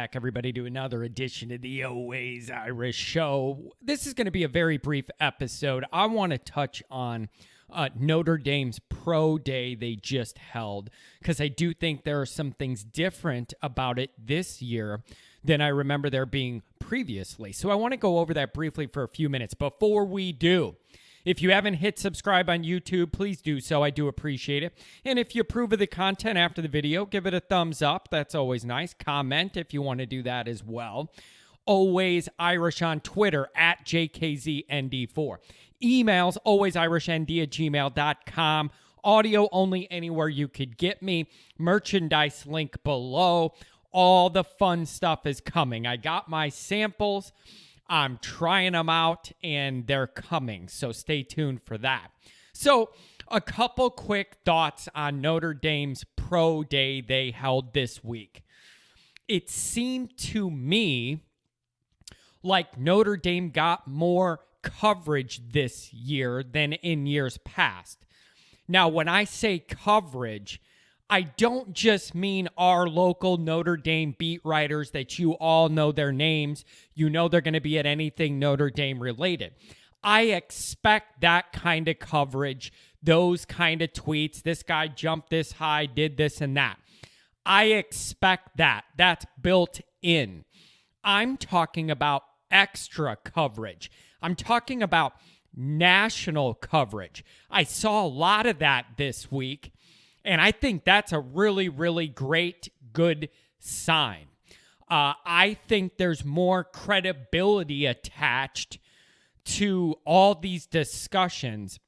Back, everybody, to another edition of the Always Irish Show. This is going to be a very brief episode. I want to touch on Notre Dame's Pro Day they just held, because I do think there are some things different about it this year than I remember there being previously. So I want to go over that briefly for a few minutes. Before we do, if you haven't hit subscribe on YouTube, please do so. I do appreciate it. And if you approve of the content after the video, give it a thumbs up. That's always nice. Comment if you want to do that as well. Always Irish on Twitter at JKZND4. Emails, alwaysirishnD@gmail.com. Audio only anywhere you could get me. Merchandise link below. All the fun stuff is coming. I got my samples. I'm trying them out, and they're coming, so stay tuned for that. So, a couple quick thoughts on Notre Dame's Pro Day they held this week. It seemed to me like Notre Dame got more coverage this year than in years past. Now, when I say coverage, I don't just mean our local Notre Dame beat writers that you all know their names. You know they're going to be at anything Notre Dame related. I expect that kind of coverage, those kind of tweets. This guy jumped this high, did this and that. I expect that. That's built in. I'm talking about extra coverage. I'm talking about national coverage. I saw a lot of that this week. And I think that's a really, really great, good sign. I think there's more credibility attached to all these discussions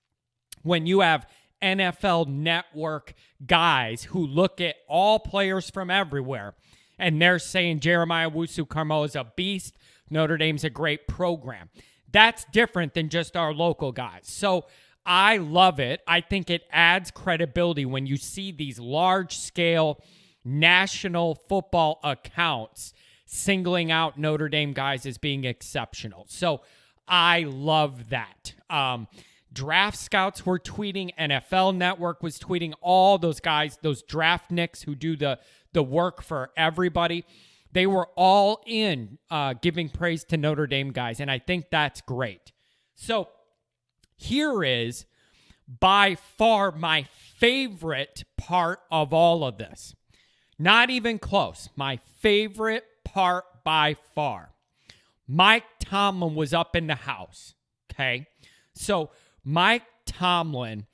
when you have NFL Network guys who look at all players from everywhere, and they're saying Jeremiah Owusu-Koramoah is a beast, Notre Dame's a great program. That's different than just our local guys. So I love it. I think it adds credibility when you see these large-scale national football accounts singling out Notre Dame guys as being exceptional. So I love that. Draft scouts were tweeting. NFL Network was tweeting. All those guys, those draftniks who do the work for everybody, they were all in giving praise to Notre Dame guys, and I think that's great. So here is by far my favorite part of all of this. Not even close. My favorite part by far. Mike Tomlin was up in the house. Okay. So Mike Tomlin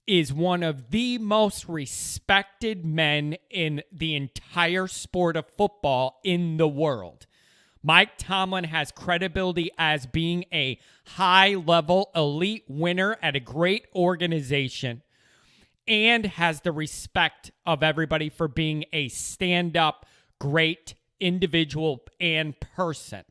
is one of the most respected men in the entire sport of football in the world. Mike Tomlin has credibility as being a high-level elite winner at a great organization and has the respect of everybody for being a stand-up, great individual and person.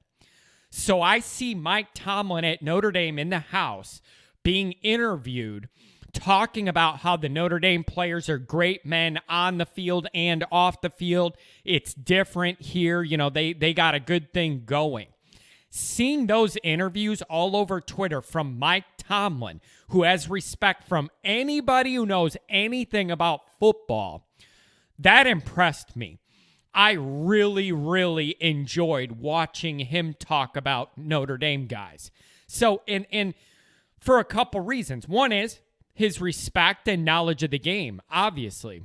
So I see Mike Tomlin at Notre Dame in the house being interviewed, talking about how the Notre Dame players are great men on the field and off the field. It's different here. You know, they got a good thing going. Seeing those interviews all over Twitter from Mike Tomlin, who has respect from anybody who knows anything about football, that impressed me. I really, really enjoyed watching him talk about Notre Dame guys. So, and for a couple reasons. One is his respect and knowledge of the game, obviously.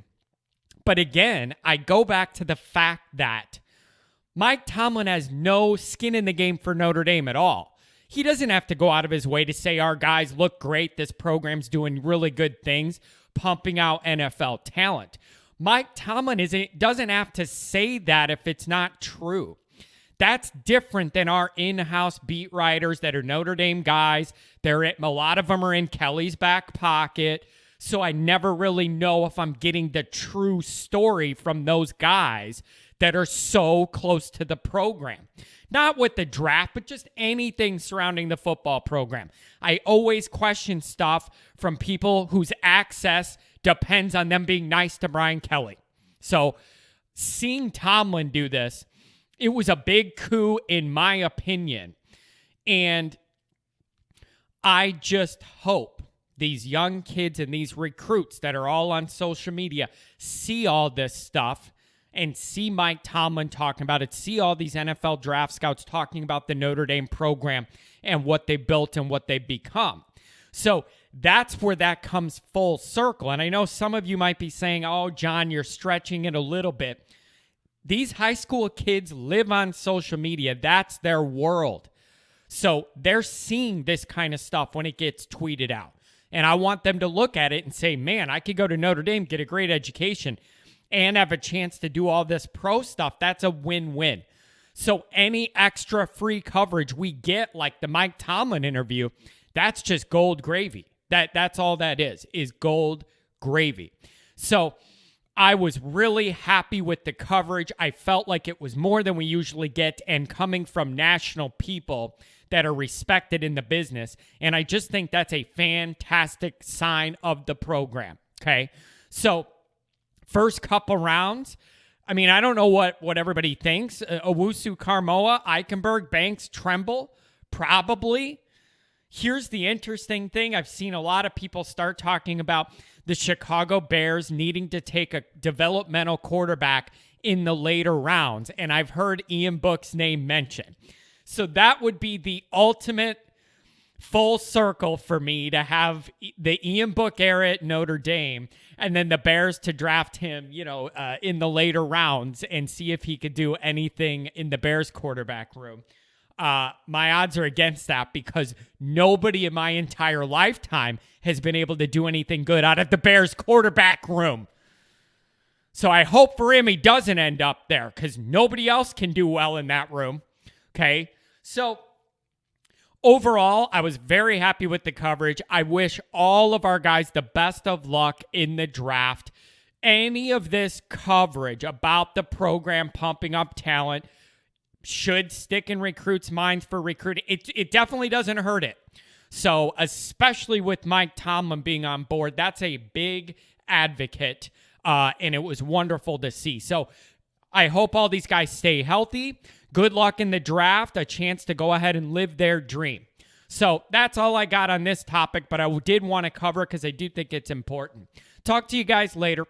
But again, I go back to the fact that Mike Tomlin has no skin in the game for Notre Dame at all. He doesn't have to go out of his way to say our guys look great, this program's doing really good things, pumping out NFL talent. Mike Tomlin doesn't have to say that if it's not true. That's different than our in-house beat writers that are Notre Dame guys. A lot of them are in Kelly's back pocket. So I never really know if I'm getting the true story from those guys that are so close to the program. Not with the draft, but just anything surrounding the football program. I always question stuff from people whose access depends on them being nice to Brian Kelly. So seeing Tomlin do this, it was a big coup in my opinion. And I just hope these young kids and these recruits that are all on social media see all this stuff and see Mike Tomlin talking about it, see all these NFL draft scouts talking about the Notre Dame program and what they built and what they've become. So that's where that comes full circle. And I know some of you might be saying, oh, John, you're stretching it a little bit. These high school kids live on social media. That's their world. So they're seeing this kind of stuff when it gets tweeted out. And I want them to look at it and say, man, I could go to Notre Dame, get a great education, and have a chance to do all this pro stuff. That's a win-win. So any extra free coverage we get, like the Mike Tomlin interview, that's just gold gravy. That's all that is gold gravy. So I was really happy with the coverage. I felt like it was more than we usually get, and coming from national people that are respected in the business. And I just think that's a fantastic sign of the program. Okay. So first couple rounds, I mean, I don't know what everybody thinks. Owusu, Carmoa, Eichenberg, Banks, Tremble, probably. Here's the interesting thing. I've seen a lot of people start talking about the Chicago Bears needing to take a developmental quarterback in the later rounds. And I've heard Ian Book's name mentioned. So that would be the ultimate full circle for me to have the Ian Book era at Notre Dame and then the Bears to draft him, in the later rounds and see if he could do anything in the Bears quarterback room. My odds are against that because nobody in my entire lifetime has been able to do anything good out of the Bears quarterback room. So I hope for him he doesn't end up there because nobody else can do well in that room. Okay. So overall, I was very happy with the coverage. I wish all of our guys the best of luck in the draft. Any of this coverage about the program pumping up talent should stick in recruits' minds for recruiting. It definitely doesn't hurt it. So especially with Mike Tomlin being on board, that's a big advocate, and it was wonderful to see. So I hope all these guys stay healthy. Good luck in the draft, a chance to go ahead and live their dream. So that's all I got on this topic, but I did want to cover it because I do think it's important. Talk to you guys later.